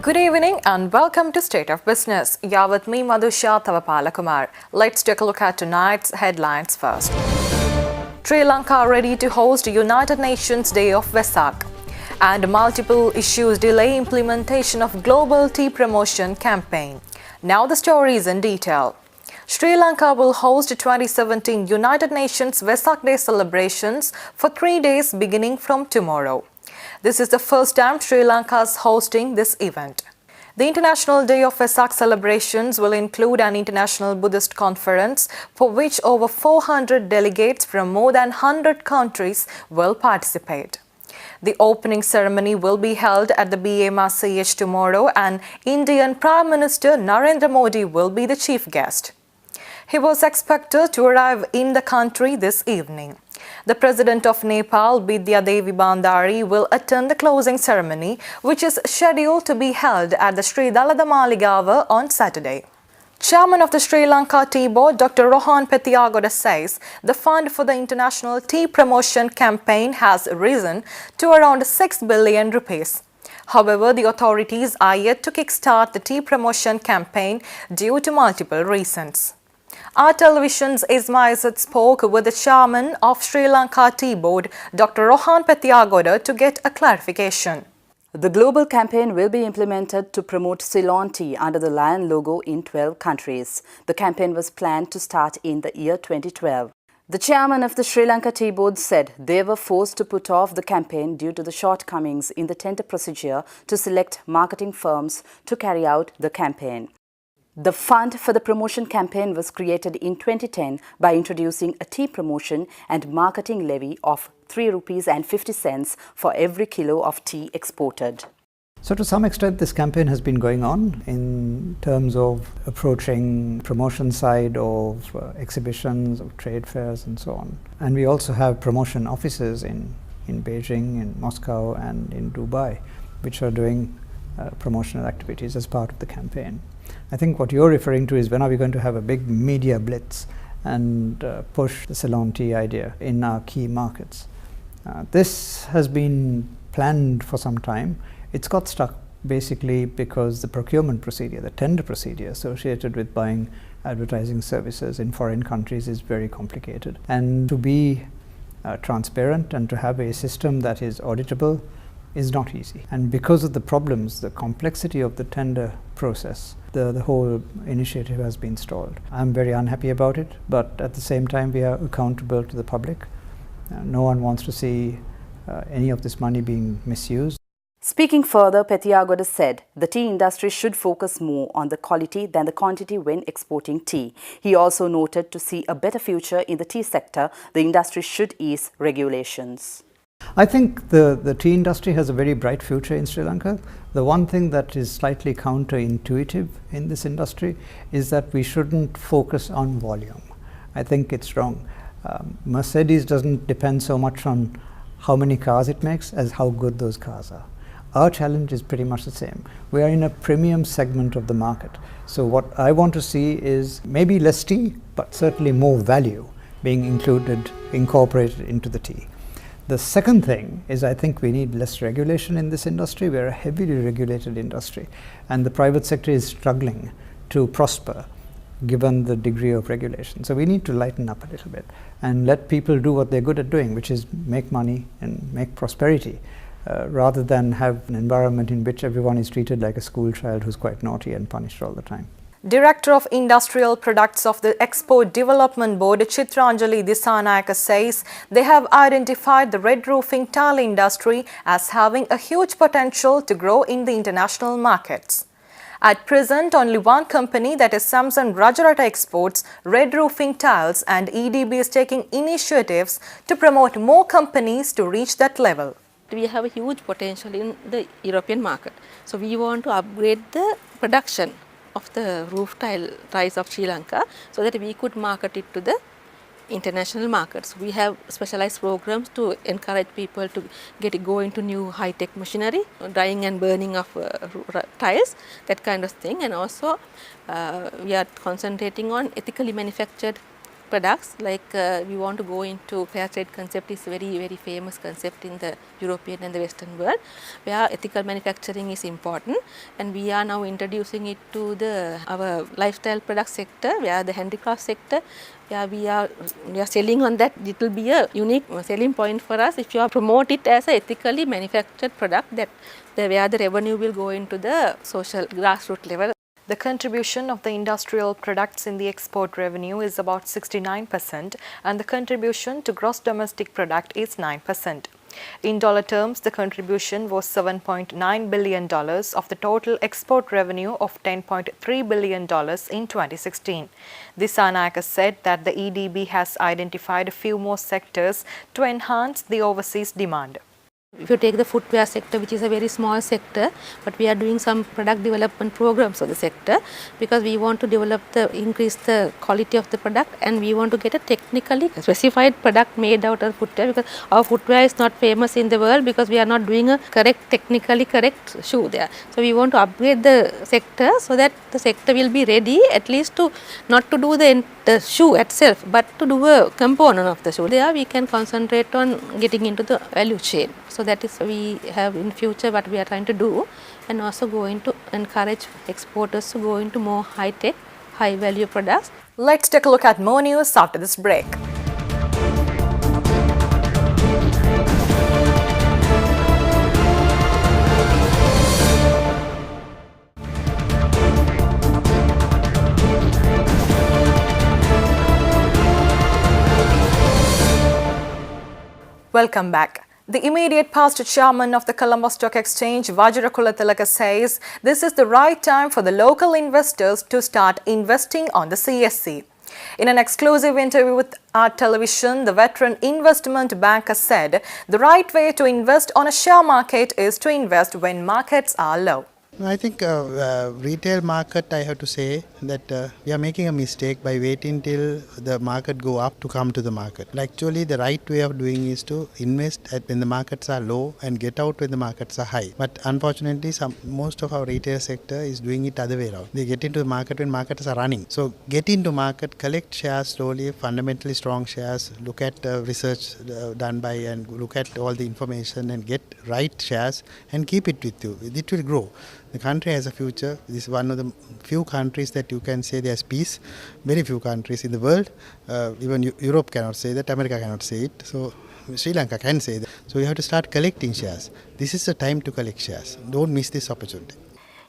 Good evening and welcome to State of Business. You're with me, Madhusha Tavapalakumar. Let's take a look at tonight's headlines first. Sri Lanka ready to host United Nations Day of Vesak. And multiple issues delay implementation of Global Tea Promotion Campaign. Now the stories in detail. Sri Lanka will host 2017 United Nations Vesak Day celebrations for 3 days beginning from tomorrow. This is the first time Sri Lanka is hosting this event. The International Day of Vesak celebrations will include an international Buddhist conference for which over 400 delegates from more than 100 countries will participate. The opening ceremony will be held at the BMRCH tomorrow and Indian Prime Minister Narendra Modi will be the chief guest. He was expected to arrive in the country this evening. The President of Nepal, Bidya Devi Bandari, will attend the closing ceremony, which is scheduled to be held at the Sri Dalada Maligawa on Saturday. Chairman of the Sri Lanka Tea Board, Dr. Rohan Pettiagoda says the fund for the International Tea Promotion Campaign has risen to around 6 billion rupees. However, the authorities are yet to kickstart the tea promotion campaign due to multiple reasons. Our television's Ismail Zid spoke with the chairman of Sri Lanka Tea Board, Dr. Rohan Pettiagoda, to get a clarification. The global campaign will be implemented to promote Ceylon tea under the lion logo in 12 countries. The campaign was planned to start in the year 2012. The chairman of the Sri Lanka Tea Board said they were forced to put off the campaign due to the shortcomings in the tender procedure to select marketing firms to carry out the campaign. The fund for the promotion campaign was created in 2010 by introducing a tea promotion and marketing levy of ₹3.50 for every kilo of tea exported. So to some extent this campaign has been going on in terms of approaching promotion side of exhibitions, of trade fairs and so on. And we also have promotion offices in Beijing, in Moscow and in Dubai, which are doing promotional activities as part of the campaign. I think what you're referring to is when are we going to have a big media blitz and push the Ceylon tea idea in our key markets. This has been planned for some time. It's got stuck basically because the procurement procedure, the tender procedure associated with buying advertising services in foreign countries is very complicated. And to be transparent and to have a system that is auditable is not easy. And because of the problems, the complexity of the tender process, the whole initiative has been stalled. I'm very unhappy about it, but at the same time we are accountable to the public. No one wants to see any of this money being misused. Speaking further, Pettiagoda said the tea industry should focus more on the quality than the quantity when exporting tea. He also noted to see a better future in the tea sector, the industry should ease regulations. I think the tea industry has a very bright future in Sri Lanka. The one thing that is slightly counterintuitive in this industry is that we shouldn't focus on volume. I think it's wrong. Mercedes doesn't depend so much on how many cars it makes as how good those cars are. Our challenge is pretty much the same. We are in a premium segment of the market. So what I want to see is maybe less tea, but certainly more value being incorporated into the tea. The second thing is I think we need less regulation in this industry. We are a heavily regulated industry and the private sector is struggling to prosper given the degree of regulation. So we need to lighten up a little bit and let people do what they're good at doing, which is make money and make prosperity, rather than have an environment in which everyone is treated like a school child who's quite naughty and punished all the time. Director of Industrial Products of the Export Development Board, Chitranjali Disanayaka, says they have identified the red roofing tile industry as having a huge potential to grow in the international markets. At present, only one company, that is Samsung Rajarata, exports red roofing tiles, and EDB is taking initiatives to promote more companies to reach that level. We have a huge potential in the European market. So we want to upgrade the production of the roof tiles of Sri Lanka so that we could market it to the international markets. We have specialized programs to encourage people to go into new high-tech machinery, drying and burning of tiles, that kind of thing. And also we are concentrating on ethically manufactured products, like we want to go into fair trade concept is very famous concept in the European and the Western world, where ethical manufacturing is important, and we are now introducing it to our lifestyle product sector, where the handicraft sector, where we are selling on that. It will be a unique selling point for us if you promote it as a ethically manufactured product, that where the revenue will go into the social grassroots level. The contribution of the industrial products in the export revenue is about 69%, and the contribution to gross domestic product is 9%. In dollar terms, the contribution was $7.9 billion of the total export revenue of $10.3 billion in 2016. Dissanayake said that the EDB has identified a few more sectors to enhance the overseas demand. If you take the footwear sector, which is a very small sector, but we are doing some product development programs for the sector, because we want to increase the quality of the product, and we want to get a technically specified product made out of footwear, because our footwear is not famous in the world because we are not doing a technically correct shoe there. So we want to upgrade the sector so that the sector will be ready at least to not to do the shoe itself, but to do a component of the shoe. There we can concentrate on getting into the value chain. So that is we have in future what we are trying to do, and also going to encourage exporters to go into more high-tech, high-value products. Let's take a look at more news after this break. Welcome back. The immediate past chairman of the Colombo Stock Exchange, Vajra Kulatilaka, says this is the right time for the local investors to start investing on the CSE. In an exclusive interview with Art Television, the veteran investment banker said the right way to invest on a share market is to invest when markets are low. I think retail market, I have to say that we are making a mistake by waiting till the market go up to come to the market. Actually, the right way of doing is to invest when the markets are low and get out when the markets are high. But unfortunately, most of our retail sector is doing it other way around. They get into the market when markets are running. So get into market, collect shares slowly, fundamentally strong shares, look at research done by and look at all the information and get right shares and keep it with you. It will grow. The country has a future. This is one of the few countries that you can say there's peace. Very few countries in the world. Even Europe cannot say that. America cannot say it. So Sri Lanka can say that. So you have to start collecting shares. This is the time to collect shares. Don't miss this opportunity.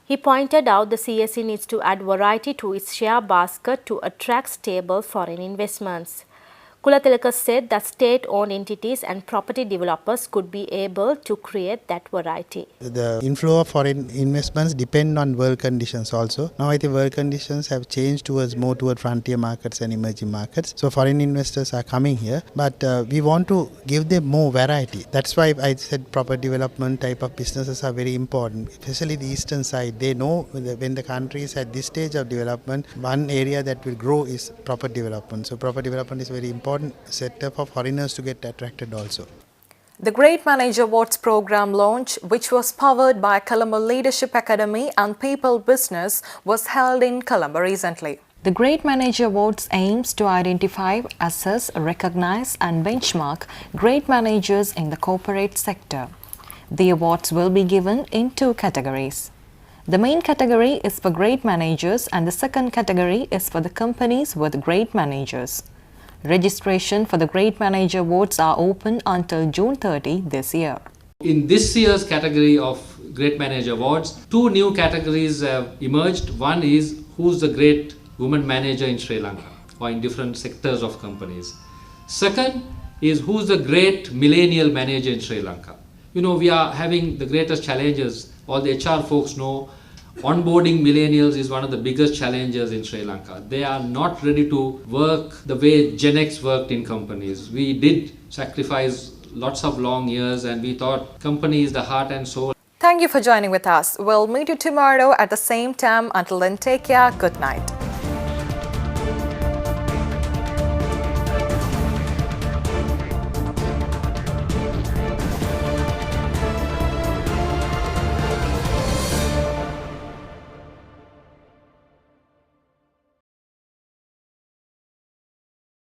He pointed out the CSE needs to add variety to its share basket to attract stable foreign investments. Kulatilaka said that state-owned entities and property developers could be able to create that variety. The inflow of foreign investments depend on world conditions also. Now I think world conditions have changed more toward frontier markets and emerging markets. So foreign investors are coming here, but we want to give them more variety. That's why I said property development type of businesses are very important, especially the eastern side. They know when the country is at this stage of development, one area that will grow is property development. So property development is very important sector for foreigners to get attracted also. The Great Manager Awards program launch, which was powered by Colombo Leadership Academy and People Business, was held in Colombo recently. The Great Manager Awards aims to identify, assess, recognize and benchmark great managers in the corporate sector. The awards will be given in 2 categories. The main category is for great managers and the second category is for the companies with great managers. Registration for the Great Manager Awards are open until June 30 this year. In this year's category of Great Manager Awards, 2 new categories have emerged. One is who's the great woman manager in Sri Lanka or in different sectors of companies. Second is who's the great millennial manager in Sri Lanka. You know, we are having the greatest challenges. All the HR folks know onboarding millennials is one of the biggest challenges in Sri Lanka. They are not ready to work the way Gen X worked in companies. We did sacrifice lots of long years and we thought company is the heart and soul. Thank you for joining with us. We'll meet you tomorrow at the same time. Until then, take care. Good night.